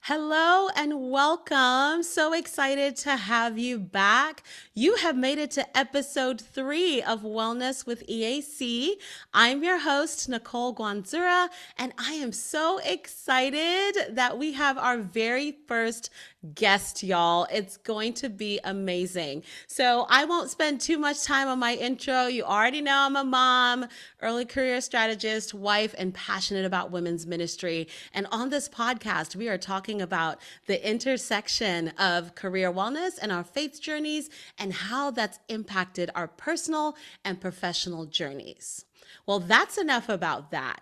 Hello and welcome. So excited to have you back. You have made it to episode 3 of Wellness with EAC. I'm your host, Nicole Guanzura, and I am so excited that we have our very first guest, y'all. It's going to be amazing. So I won't spend too much time on my intro. You already know I'm a mom, early career strategist, wife, and passionate about women's ministry. And on this podcast, we are talking about the intersection of career wellness and our faith journeys and how that's impacted our personal and professional journeys. Well, that's enough about that.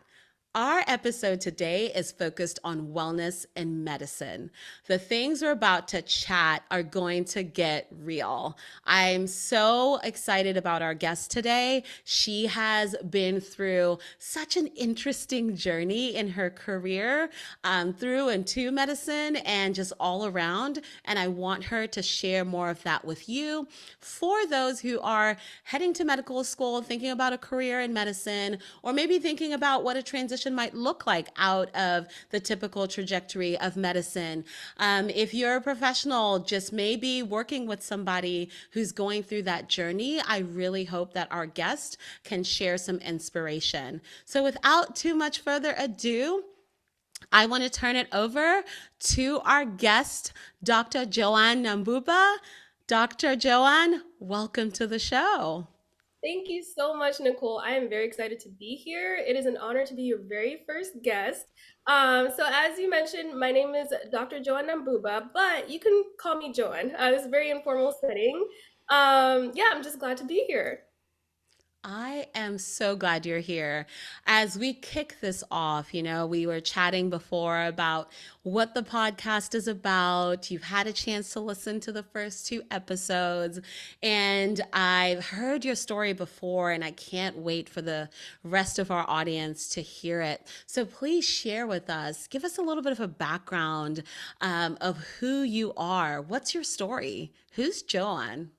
Our episode today is focused on wellness and medicine. The things we're about to chat are going to get real. I'm so excited about our guest today. She has been through such an interesting journey in her career, through and to medicine and just all around. And I want her to share more of that with you. For those who are heading to medical school, thinking about a career in medicine, or maybe thinking about what a transition might look like out of the typical trajectory of medicine. If you're a professional, just maybe working with somebody who's going through that journey, I really hope that our guest can share some inspiration. So without too much further ado, I want to turn it over to our guest, Dr. Joan Nambuba. Dr. Joan, welcome to the show. Thank you so much, Nicole. I am very excited to be here. It is an honor to be your very first guest. So as you mentioned, my name is Dr. Joan Nambuba, but you can call me Joan. This is a very informal setting. Yeah, I'm just glad to be here. I am so glad you're here. As we kick this off, we were chatting before about what the podcast is about. You've had a chance to listen to the first 2 episodes, and I've heard your story before, and I can't wait for the rest of our audience to hear it. So please share with us, give us a little bit of a background of who you are. What's your story? Who's Joan?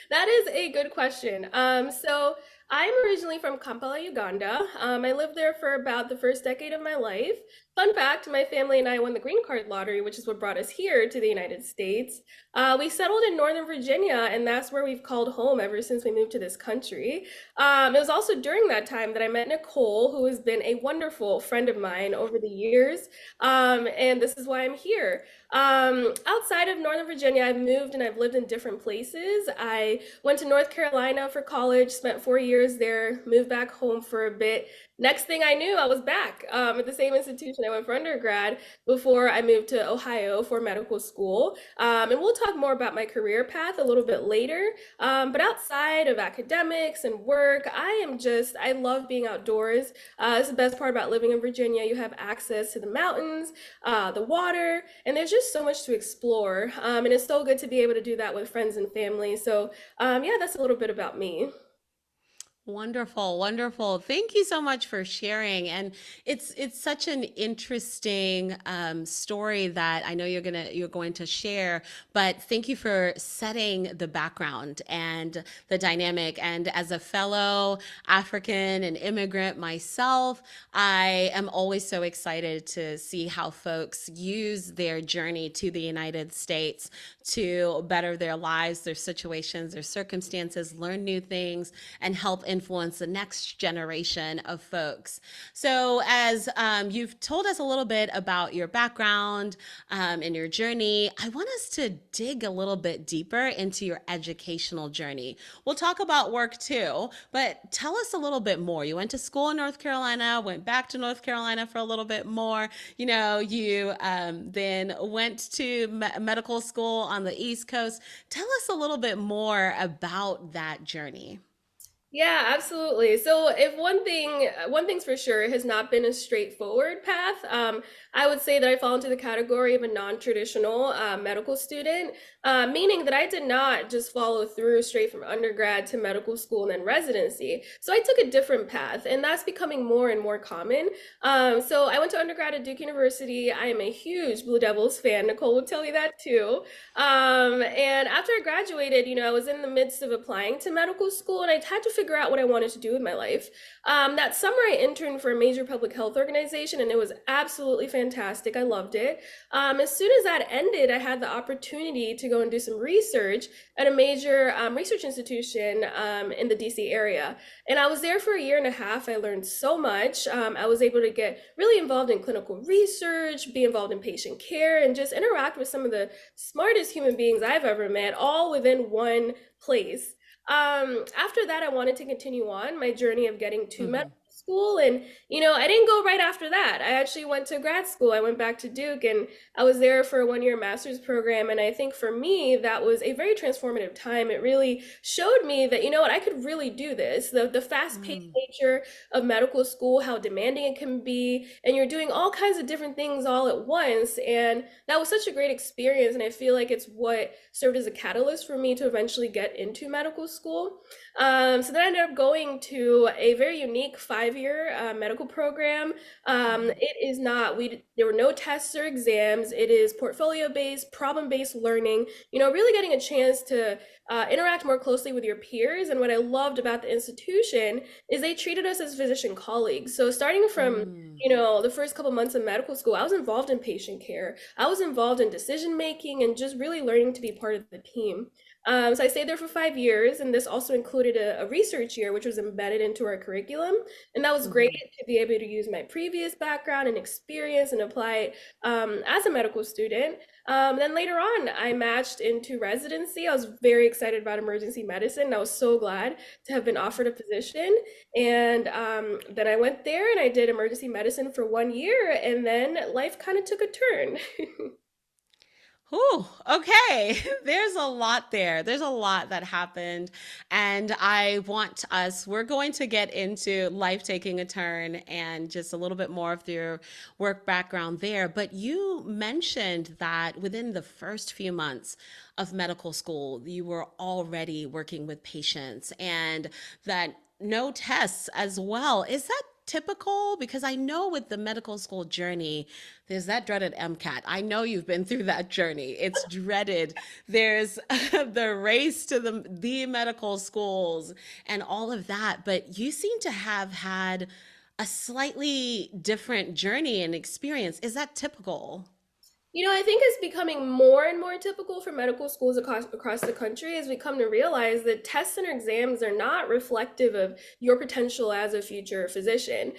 That is a good question. So I'm originally from Kampala, Uganda. I lived there for about the first decade of my life. Fun fact, my family and I won the green card lottery, which is what brought us here to the United States. We settled in Northern Virginia, and that's where we've called home ever since we moved to this country. It was also during that time that I met Nicole, who has been a wonderful friend of mine over the years. And this is why I'm here. Outside of Northern Virginia, I've moved and I've lived in different places. I went to North Carolina for college, spent 4 years there, moved back home for a bit. Next thing I knew, I was back at the same institution I went for undergrad before I moved to Ohio for medical school. And we'll talk more about my career path a little bit later. But outside of academics and work, I love being outdoors. It's the best part about living in Virginia. You have access to the mountains, the water, and there's just so much to explore. And it's so good to be able to do that with friends and family. So, yeah, that's a little bit about me. Wonderful, wonderful. Thank you so much for sharing. And it's such an interesting story that I know you're going to share. But thank you for setting the background and the dynamic. And as a fellow African and immigrant myself, I am always so excited to see how folks use their journey to the United States to better their lives, their situations, their circumstances, learn new things, and help influence the next generation of folks. So, as you've told us a little bit about your background and your journey, I want us to dig a little bit deeper into your educational journey. We'll talk about work too, but tell us a little bit more. You went to school in North Carolina, went back to North Carolina for a little bit more. You then went to medical school on the East Coast. Tell us a little bit more about that journey. Yeah, absolutely. So if one thing's for sure, it has not been a straightforward path. I would say that I fall into the category of a non-traditional medical student, meaning that I did not just follow through straight from undergrad to medical school and then residency. So I took a different path, and that's becoming more and more common. So I went to undergrad at Duke University. I am a huge Blue Devils fan. Nicole will tell you that too. And after I graduated, I was in the midst of applying to medical school, and I had to figure out what I wanted to do with my life. That summer, I interned for a major public health organization, and it was absolutely fantastic. I loved it. As soon as that ended, I had the opportunity to go and do some research at a major research institution in the DC area. And I was there for a year and a half. I learned so much. I was able to get really involved in clinical research, be involved in patient care, and just interact with some of the smartest human beings I've ever met, all within one place. After that, I wanted to continue on my journey of getting to medical Hmm. school. And, I didn't go right after that. I actually went to grad school. I went back to Duke, and I was there for a 1 year master's program. And I think for me, that was a very transformative time. It really showed me that, I could really do this. The fast paced Hmm. nature of medical school, how demanding it can be. And you're doing all kinds of different things all at once. And that was such a great experience. And I feel like it's what served as a catalyst for me to eventually get into medical school. So then I ended up going to a very unique 5 year medical program. It is not, there were no tests or exams. It is portfolio based, problem based learning, really getting a chance to interact more closely with your peers. And what I loved about the institution is they treated us as physician colleagues. So starting from Hmm. the first couple months of medical school, I was involved in patient care. I was involved in decision making and just really learning to be part of the team. So I stayed there for 5 years, and this also included a research year, which was embedded into our curriculum. And that was great Hmm. to be able to use my previous background and experience and apply it as a medical student. Then later on, I matched into residency. I was very excited about emergency medicine. I was so glad to have been offered a position. And then I went there and I did emergency medicine for 1 year, and then life kind of took a turn. Ooh, okay. There's a lot there. There's a lot that happened. And we're going to get into life taking a turn and just a little bit more of your work background there. But you mentioned that within the first few months of medical school, you were already working with patients and that no tests as well. Is that typical? Because I know with the medical school journey, there's that dreaded MCAT. I know you've been through that journey. It's dreaded. There's the race to the medical schools and all of that. But you seem to have had a slightly different journey and experience. Is that typical? I think it's becoming more and more typical for medical schools across the country as we come to realize that tests and exams are not reflective of your potential as a future physician.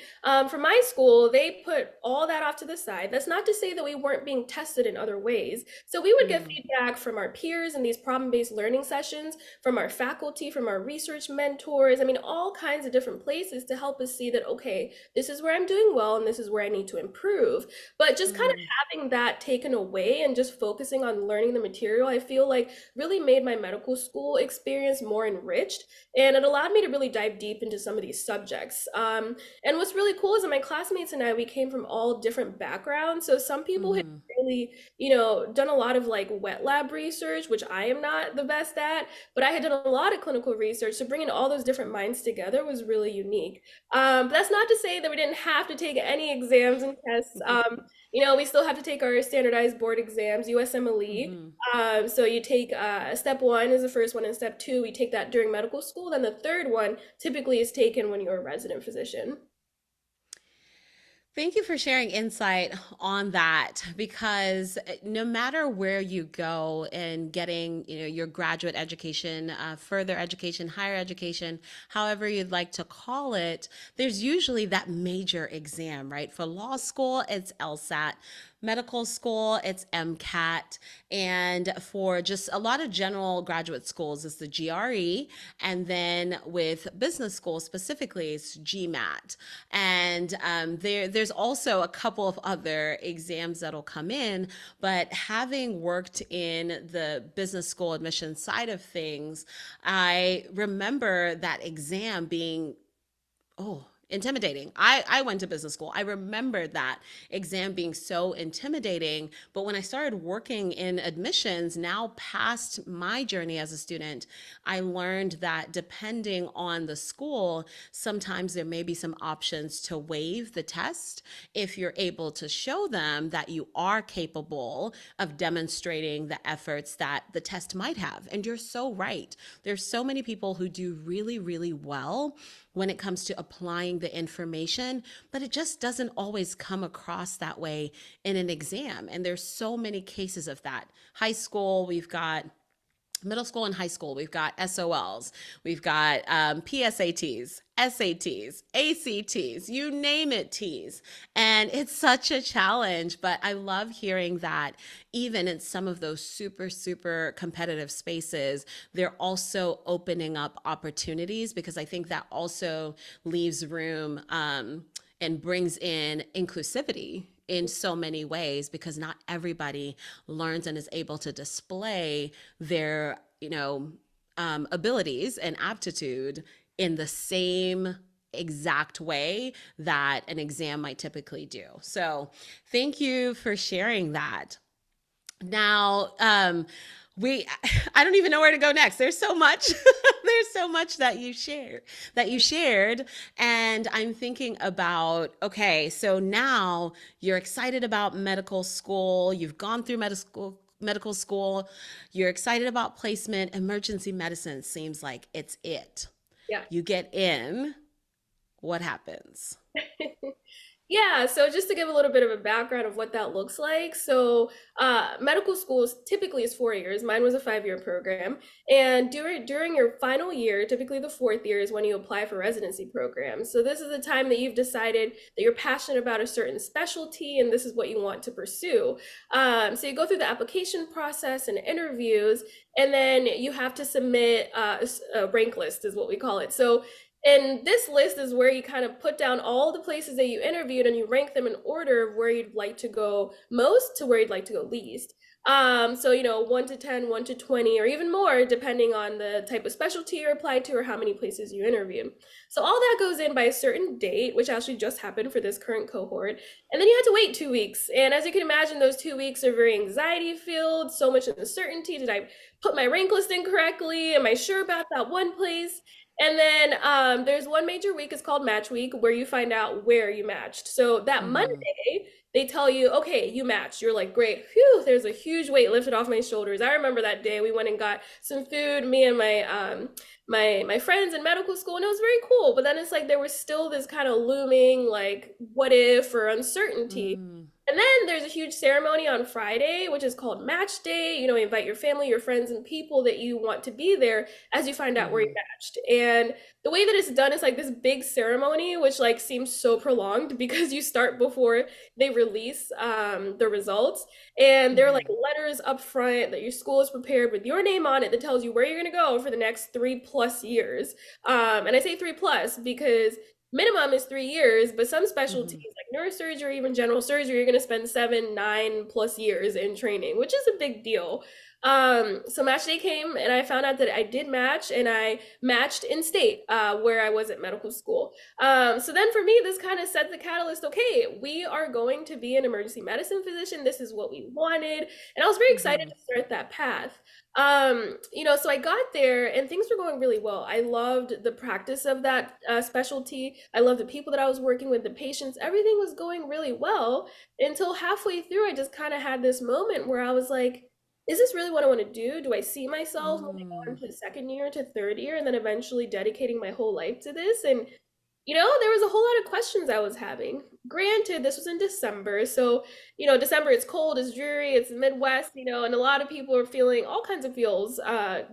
For my school, they put all that off to the side. That's not to say that we weren't being tested in other ways. So we would get Mm, feedback from our peers in these problem-based learning sessions, from our faculty, from our research mentors. I mean, all kinds of different places to help us see that, okay, this is where I'm doing well and this is where I need to improve. But just kind of mm, having that taken away and just focusing on learning the material, I feel like really made my medical school experience more enriched. And it allowed me to really dive deep into some of these subjects. And what's really cool is that my classmates and I, we came from all different backgrounds. So some people had mm, really, done a lot of like wet lab research, which I am not the best at, but I had done a lot of clinical research. So bringing all those different minds together was really unique. But that's not to say that we didn't have to take any exams and tests. We still have to take our standardized board exams, USMLE. mhm. So you take step one is the first one, and step two, we take that during medical school. Then the third one typically is taken when you're a resident physician. Thank you for sharing insight on that because no matter where you go and getting, your graduate education, further education, higher education, however you'd like to call it, there's usually that major exam, right? For law school, it's LSAT. Medical school, it's MCAT. And for just a lot of general graduate schools, it's the GRE. And then with business school specifically, it's GMAT. And there's also a couple of other exams that'll come in. But having worked in the business school admission side of things, I remember that exam being, oh, intimidating. I went to business school. I remember that exam being so intimidating. But when I started working in admissions, now past my journey as a student, I learned that depending on the school, sometimes there may be some options to waive the test if you're able to show them that you are capable of demonstrating the efforts that the test might have. And you're so right. There's so many people who do really, really well when it comes to applying the information, but it just doesn't always come across that way in an exam. And there's so many cases of that. High school, we've got middle school and high school, we've got SOLs, we've got PSATs, SATs, ACTs, you name it, T's. And it's such a challenge, but I love hearing that even in some of those super, super competitive spaces, they're also opening up opportunities, because I think that also leaves room and brings in inclusivity in so many ways, because not everybody learns and is able to display their abilities and aptitude in the same exact way that an exam might typically do. So thank you for sharing that. Now, we I don't even know where to go next. There's so much. There's so much that you shared, and I'm thinking about, okay, so now you're excited about medical school. You've gone through medical school. You're excited about placement. Emergency medicine seems like it's it. Yeah. You get in, what happens? Yeah, so just to give a little bit of a background of what that looks like. So, medical school typically is 4 years. Mine was a 5 year program. And during your final year, typically the fourth year, is when you apply for residency programs. So, this is the time that you've decided that you're passionate about a certain specialty and this is what you want to pursue. So, you go through the application process and interviews, and then you have to submit a rank list, is what we call it. So, and this list is where you kind of put down all the places that you interviewed and you rank them in order of where you'd like to go most to where you'd like to go least. So, 1 to 10, 1 to 20, or even more, depending on the type of specialty you're applied to or how many places you interviewed. So, all that goes in by a certain date, which actually just happened for this current cohort. And then you had to wait 2 weeks. And as you can imagine, those 2 weeks are very anxiety filled, so much uncertainty. Did I put my rank list in correctly? Am I sure about that one place? And then there's one major week, it's called match week, where you find out where you matched. So that Mm-hmm. Monday, they tell you, okay, you matched. You're like, great, phew, there's a huge weight lifted off my shoulders. I remember that day we went and got some food, me and my friends in medical school, and it was very cool. But then it's like there was still this kind of looming, like, what if or uncertainty. Mm-hmm. And then there's a huge ceremony on Friday, which is called match day. You invite your family, your friends, and people that you want to be there as you find out where you matched. And the way that it's done is like this big ceremony, which like seems so prolonged because you start before they release the results. And there are like Mm-hmm. letters up front that your school is prepared with your name on it that tells you where you're going to go for the next 3+ years. And I say 3+ because minimum is 3 years, but some specialties Mm-hmm. like neurosurgery, even general surgery, you're going to spend 7, 9+ years in training, which is a big deal. So match day came and I found out that I did match and I matched in state where I was at medical school. So then for me, this kind of set the catalyst. Okay, we are going to be an emergency medicine physician. This is what we wanted. And I was very excited Mm-hmm. to start that path. So I got there and things were going really well. I loved the practice of that specialty. I loved the people that I was working with, the patients. Everything was going really well until halfway through, I just kind of had this moment where I was like, is this really what I want to do? Do I see myself moving on Mm-hmm. to second year, to third year, and then eventually dedicating my whole life to this? And there was a whole lot of questions I was having. Granted, this was in December, so December, it's cold, it's dreary, it's the Midwest, and a lot of people are feeling all kinds of feels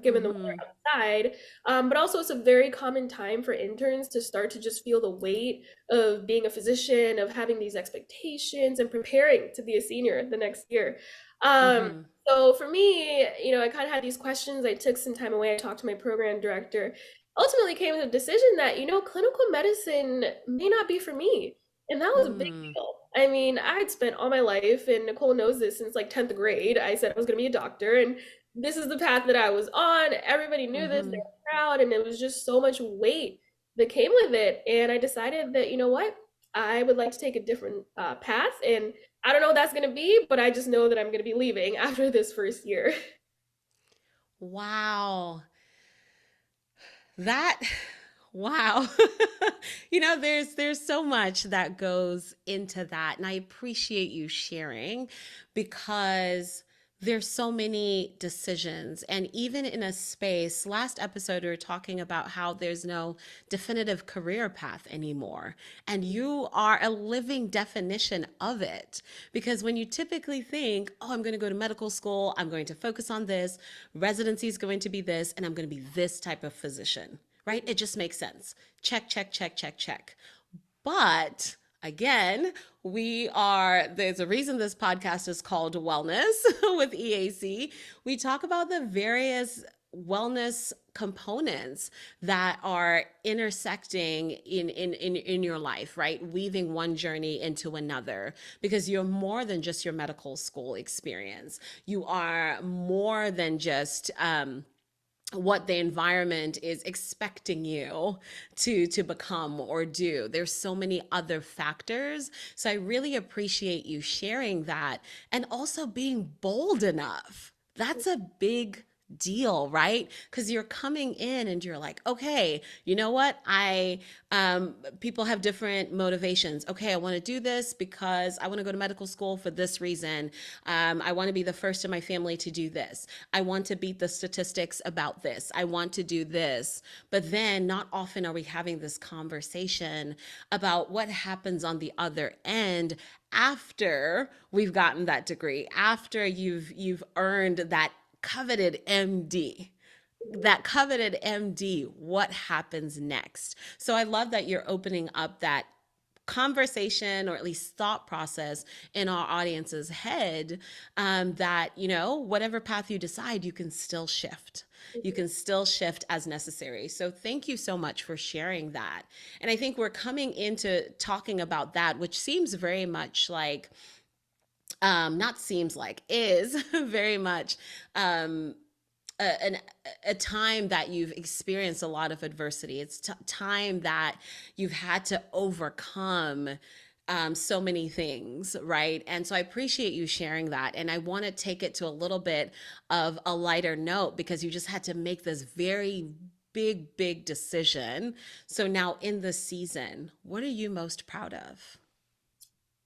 given the Mm-hmm. weather outside. But also, it's a very common time for interns to start to just feel the weight of being a physician, of having these expectations and preparing to be a senior the next year. Um, Mm-hmm. so for me, I kind of had these questions. I took some time away. I talked to my program director, ultimately came to the decision that, clinical medicine may not be for me. And that was a big Mm-hmm. deal. I mean, I'd spent all my life, and Nicole knows this, since like 10th grade. I said I was going to be a doctor, and this is the path that I was on. Everybody knew this, they Mm-hmm. were proud, and it was just so much weight that came with it. And I decided that, you know what, I would like to take a different path. And I don't know what that's going to be, but I just know that I'm going to be leaving after this first year. Wow. That wow. There's so much that goes into that, and I appreciate you sharing because there's so many decisions. And even in a space, last episode we were talking about how there's no definitive career path anymore, and you are a living definition of it. Because when you typically think, oh, I'm going to go to medical school, I'm going to focus on this, residency is going to be this, and I'm going to be this type of physician, right? It just makes sense. Check, check, check, check, check. But again, there's a reason this podcast is called Wellness with EAC. We talk about the various wellness components that are intersecting in your life, right? Weaving one journey into another, because you're more than just your medical school experience. You are more than just what the environment is expecting you to become or do. There's so many other factors. So I really appreciate you sharing that, and also being bold enough. That's a big deal, right? Because you're coming in and you're like, okay, you know what? People have different motivations. Okay, I want to do this because I want to go to medical school for this reason. I want to be the first in my family to do this. I want to beat the statistics about this. I want to do this. But then not often are we having this conversation about what happens on the other end after we've gotten that degree, after you've earned that coveted MD, what happens next? So I love that you're opening up that conversation, or at least thought process in our audience's head, that, whatever path you decide, you can still shift. You can still shift as necessary. So thank you so much for sharing that. And I think we're coming into talking about that, which seems very much like, not seems like, is very much a, a time that you've experienced a lot of adversity. It's time that you've had to overcome so many things, right? And so I appreciate you sharing that. And I want to take it to a little bit of a lighter note, because you just had to make this very big decision. So now in the season, what are you most proud of?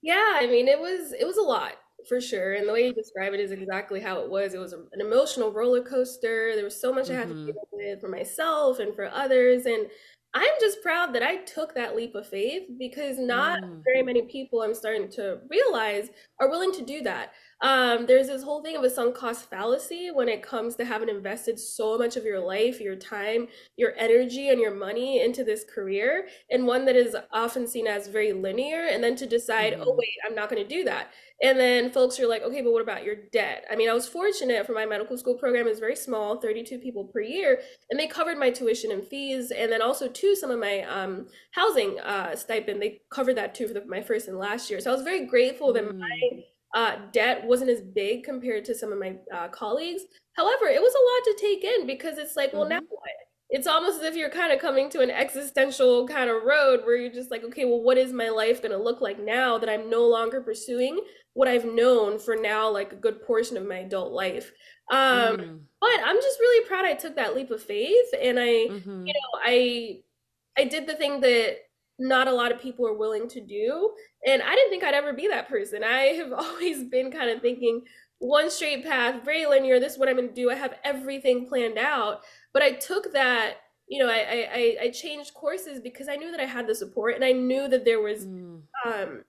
Yeah, I mean, it was a lot for sure, and the way you describe it is exactly how it was. It was an emotional roller coaster. There was so much I had to Mm-hmm. deal with for myself and for others, and I'm just proud that I took that leap of faith, because not Mm, very many people, I'm starting to realize, are willing to do that. There's this whole thing of a sunk cost fallacy when it comes to having invested so much of your life, your time, your energy, and your money into this career, and one that is often seen as very linear, and then to decide, oh mm-hmm. wait, I'm not going to do that. And then folks are like, okay, but what about your debt? I mean, I was fortunate, for my medical school program is very small, 32 people per year, and they covered my tuition and fees, and then also too some of my housing stipend. They covered that too for my first and last year. So I was very grateful that Mm, my debt wasn't as big compared to some of my colleagues. However, it was a lot to take in, because it's like, well, now mm-hmm. what? It's almost as if you're kind of coming to an existential kind of road where you're just like, okay, well, what is my life going to look like now that I'm no longer pursuing what I've known for now, like a good portion of my adult life? Um, Mm, but I'm just really proud I took that leap of faith, and mm-hmm. I did the thing that not a lot of people are willing to do. And I didn't think I'd ever be that person. I have always been kind of thinking one straight path, very linear. This is what I'm going to do. I have everything planned out. But I took that, I changed courses because I knew that I had the support, and I knew that there was Mm, um,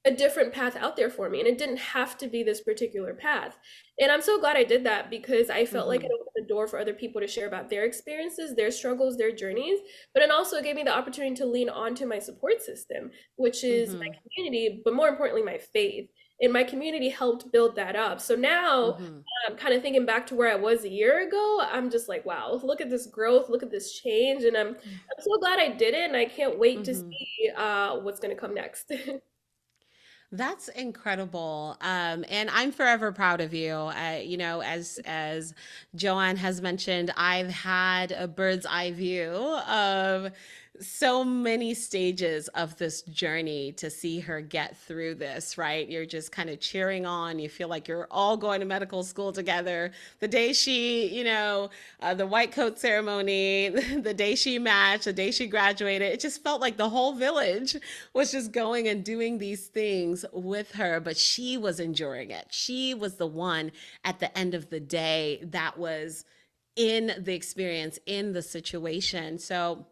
a different path out there for me, and it didn't have to be this particular path. And I'm so glad I did that, because I felt like mm-hmm. it opened the door for other people to share about their experiences, their struggles, their journeys. But it also gave me the opportunity to lean onto my support system, which is Mm-hmm. my community, but more importantly my faith. And my community helped build that up. So now Mm-hmm. I'm kind of thinking back to where I was a year ago. I'm just like, wow, look at this growth, look at this change. And I'm so glad I did it, and I can't wait to Mm-hmm. see what's going to come next. That's incredible. And I'm forever proud of you. As Joanne has mentioned, I've had a bird's eye view of So many stages of this journey to see her get through this, right? You're just kind of cheering on. You feel like you're all going to medical school together. The day she, the white coat ceremony, the day she matched, the day she graduated, it just felt like the whole village was just going and doing these things with her, but she was enduring it. She was the one at the end of the day that was in the experience, in the situation. So,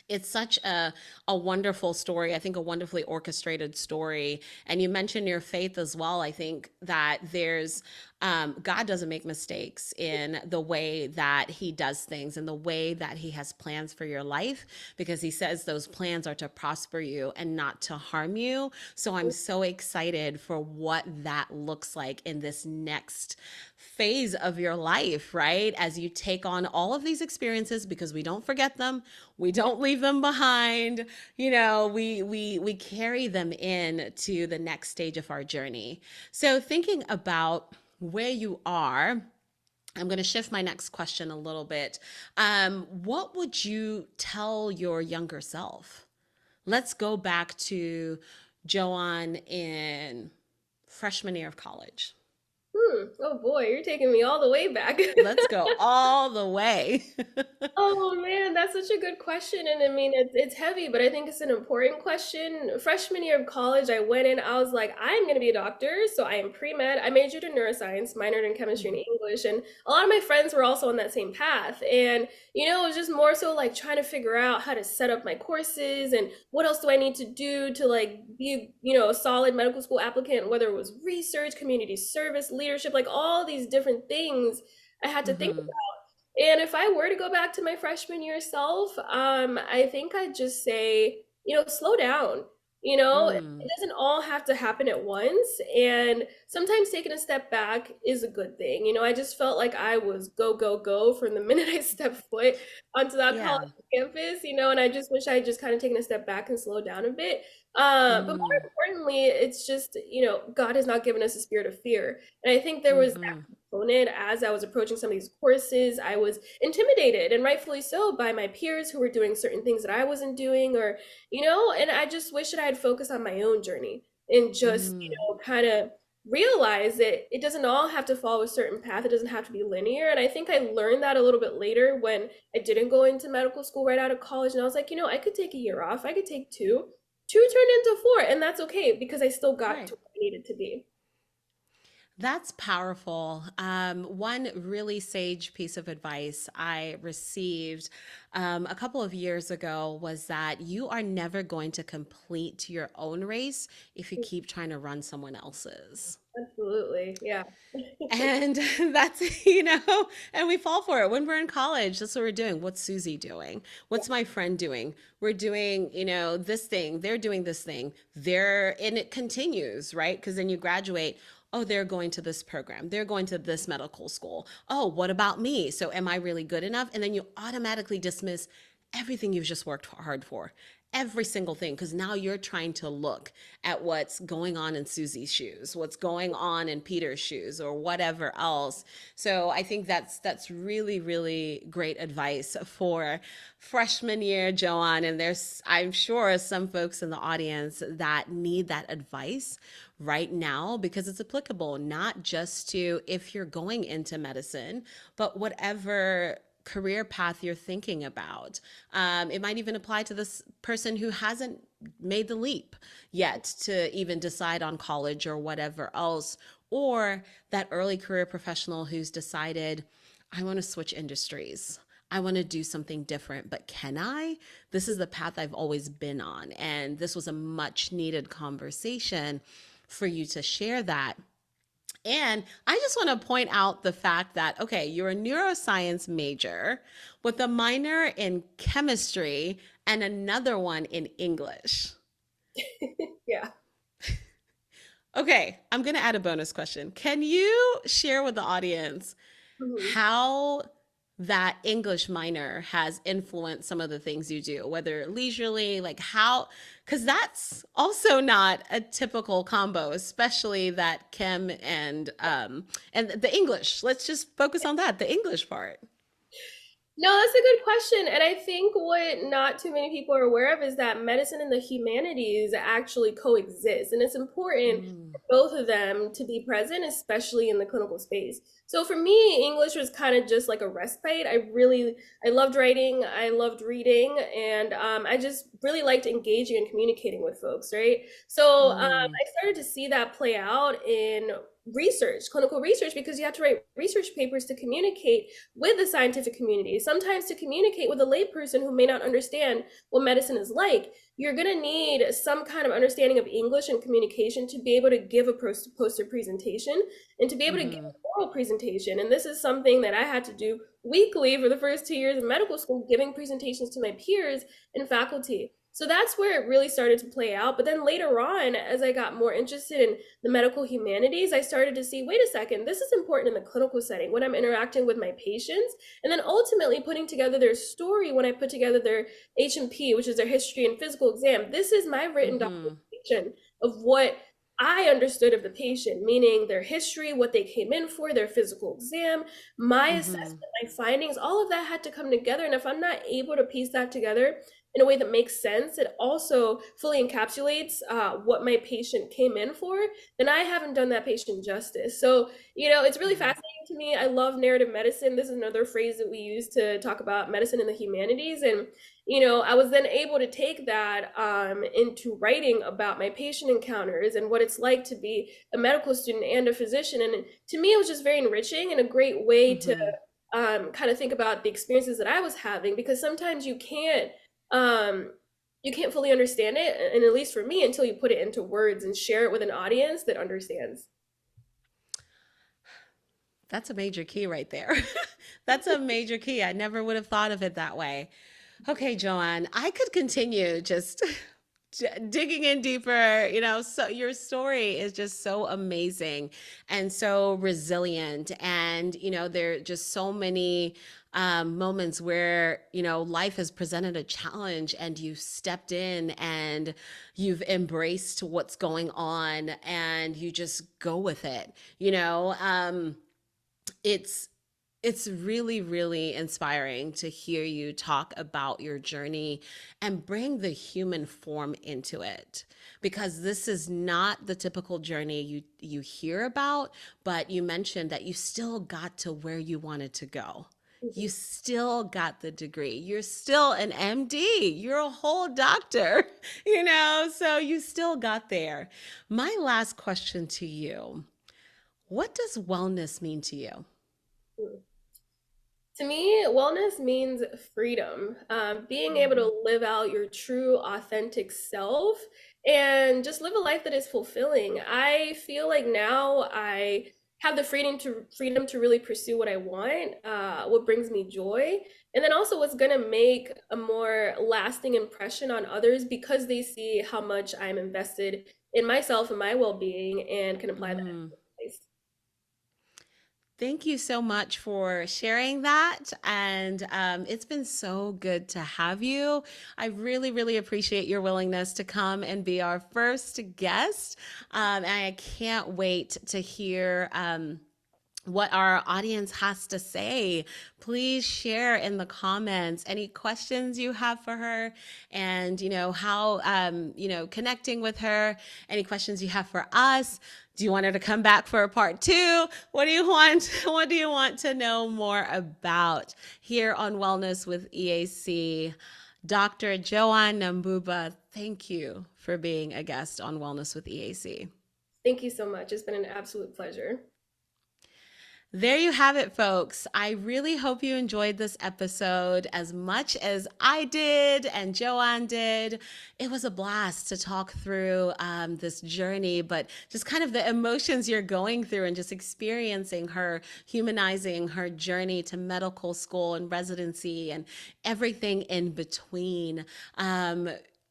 it's such a wonderful story. I think a wonderfully orchestrated story. And you mentioned your faith as well. I think that there's God doesn't make mistakes in the way that he does things and the way that he has plans for your life, because he says those plans are to prosper you and not to harm you. So I'm so excited for what that looks like in this next phase of your life, right? As you take on all of these experiences, because we don't forget them, we don't leave them behind. We carry them in to the next stage of our journey. So thinking about where you are, I'm going to shift my next question a little bit. What would you tell your younger self? Let's go back to Joanne in freshman year of college. Oh boy, you're taking me all the way back. Let's go all the way. Oh man, that's such a good question. And I mean, it's heavy, but I think it's an important question. Freshman year of college, I went in, I was like, I'm going to be a doctor. So I am pre-med. I majored in neuroscience, minored in chemistry and English. And a lot of my friends were also on that same path. And, it was just more so like trying to figure out how to set up my courses and what else do I need to do to like be, a solid medical school applicant, whether it was research, community service, leadership, like all these different things I had to think. Mm-hmm. And if I were to go back to my freshman year self, I think I'd just say, slow down. It Mm, doesn't all have to happen at once. And sometimes taking a step back is a good thing. I just felt like I was go, go, go from the minute I stepped foot onto that college yeah. campus, and I just wish I had just kind of taken a step back and slowed down a bit. But more Mm, importantly, it's just, God has not given us a spirit of fear. And I think there was mm-hmm. component as I was approaching some of these courses. I was intimidated, and rightfully so, by my peers who were doing certain things that I wasn't doing, or, and I just wish that I had focused on my own journey and just, Mm, kind of realize that it doesn't all have to follow a certain path. It doesn't have to be linear. And I think I learned that a little bit later when I didn't go into medical school right out of college. And I was like, I could take a year off. I could take two. Two turned into four, and that's okay because I still got right. to where I needed to be. That's powerful. One really sage piece of advice I received a couple of years ago was that you are never going to complete your own race if you keep trying to run someone else's. Absolutely. Yeah. And that's, and we fall for it when we're in college. That's what we're doing. What's Susie doing? What's my friend doing? We're doing, this thing. They're doing this thing. And it continues, right? Because then you graduate. Oh, they're going to this program. They're going to this medical school. Oh, what about me? So am I really good enough? And then you automatically dismiss everything you've just worked hard for, every single thing, because now you're trying to look at what's going on in Susie's shoes, what's going on in Peter's shoes, or whatever else. So I think that's really, really great advice for freshman year, Joanne. And there's, I'm sure, some folks in the audience that need that advice right now, because it's applicable not just to if you're going into medicine, but whatever career path you're thinking about. It might even apply to this person who hasn't made the leap yet to even decide on college or whatever else, or that early career professional who's decided, I want to switch industries. I want to do something different, but can I? This is the path I've always been on. And this was a much needed conversation for you to share that. And I just want to point out the fact that, okay, you're a neuroscience major with a minor in chemistry and another one in English. Yeah. Okay, I'm going to add a bonus question. Can you share with the audience Mhm. how that English minor has influenced some of the things you do, whether leisurely, like how, because that's also not a typical combo, especially that chem and the English. Let's just focus on that, the English part. No, that's a good question. And I think what not too many people are aware of is that medicine and the humanities actually coexist. And it's important Mm, for both of them to be present, especially in the clinical space. So for me, English was kind of just like a respite. I loved writing, I loved reading, and I just really liked engaging and communicating with folks, right? So mm, I started to see that play out in research, clinical research, because you have to write research papers to communicate with the scientific community, sometimes to communicate with a layperson who may not understand what medicine is like. You're going to need some kind of understanding of English and communication to be able to give a poster presentation and to be able to give mm-hmm, an oral presentation. And this is something that I had to do weekly for the first 2 years of medical school, giving presentations to my peers and faculty. So that's where it really started to play out. But then later on, as I got more interested in the medical humanities, I started to see, wait a second, this is important in the clinical setting when I'm interacting with my patients, and then ultimately putting together their story when I put together their H&P, which is their history and physical exam. This is my written mm-hmm, documentation of what I understood of the patient, meaning their history, what they came in for, their physical exam, my mm-hmm. assessment, my findings, all of that had to come together. And if I'm not able to piece that together in a way that makes sense, it also fully encapsulates what my patient came in for, then I haven't done that patient justice. So, it's really Yeah. fascinating to me. I love narrative medicine. This is another phrase that we use to talk about medicine in the humanities. And, I was then able to take that into writing about my patient encounters and what it's like to be a medical student and a physician. And to me, it was just very enriching and a great way to Mm-hmm. kind of think about the experiences that I was having, because sometimes um, you can't fully understand it, and at least for me, until you put it into words and share it with an audience that understands. That's a major key right there. That's a major key. I never would have thought of it that way. Okay, Joanne, I could continue just digging in deeper. So your story is just so amazing and so resilient. And, there are just so many moments where, life has presented a challenge and you've stepped in and you've embraced what's going on and you just go with it. It's it's really, really inspiring to hear you talk about your journey and bring the human form into it, because this is not the typical journey you hear about. But you mentioned that you still got to where you wanted to go. You Mhm. still got the degree. You're still an MD. You're a whole doctor, so you still got there. My last question to you: what does wellness mean to you? To me, wellness means freedom, being able to live out your true, authentic self and just live a life that is fulfilling. I feel like now I have the freedom to really pursue what I want, what brings me joy, and then also what's gonna make a more lasting impression on others because they see how much I'm invested in myself and my well-being and can apply that Mm. in my life. Thank you so much for sharing that. And it's been so good to have you. I really, really appreciate your willingness to come and be our first guest. And I can't wait to hear. What our audience has to say. Please share in the comments any questions you have for her, and how connecting with her, any questions you have for us. Do you want her to come back for a part two? What do you want? What do you want to know more about here on Wellness with EAC? Dr. Joan Nambuba, thank you for being a guest on Wellness with EAC. Thank you so much. It's been an absolute pleasure. There you have it, folks. I really hope you enjoyed this episode as much as I did and Joanne did. It was a blast to talk through this journey, but just kind of the emotions you're going through and just experiencing her, humanizing her journey to medical school and residency and everything in between.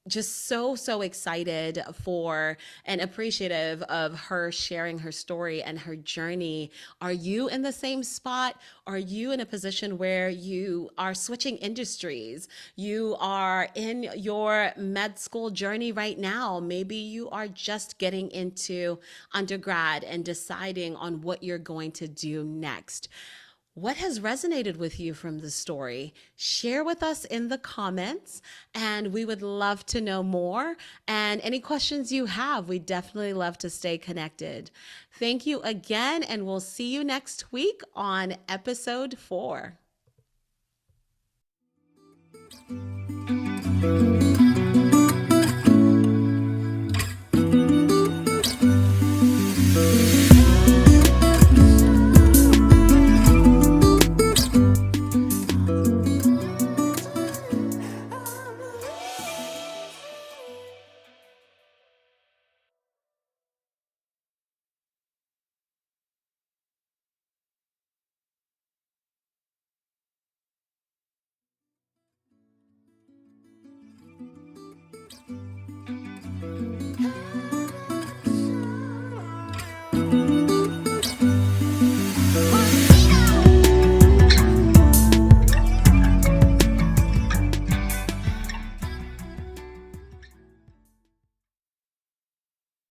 Just so excited for and appreciative of her sharing her story and her journey. Are you in the same spot? Are you in a position where you are switching industries? You are in your med school journey right now. Maybe you are just getting into undergrad and deciding on what you're going to do next. What has resonated with you from the story? Share with us in the comments, and we would love to know more. And any questions you have, we definitely love to stay connected. Thank you again, and we'll see you next week on episode 4.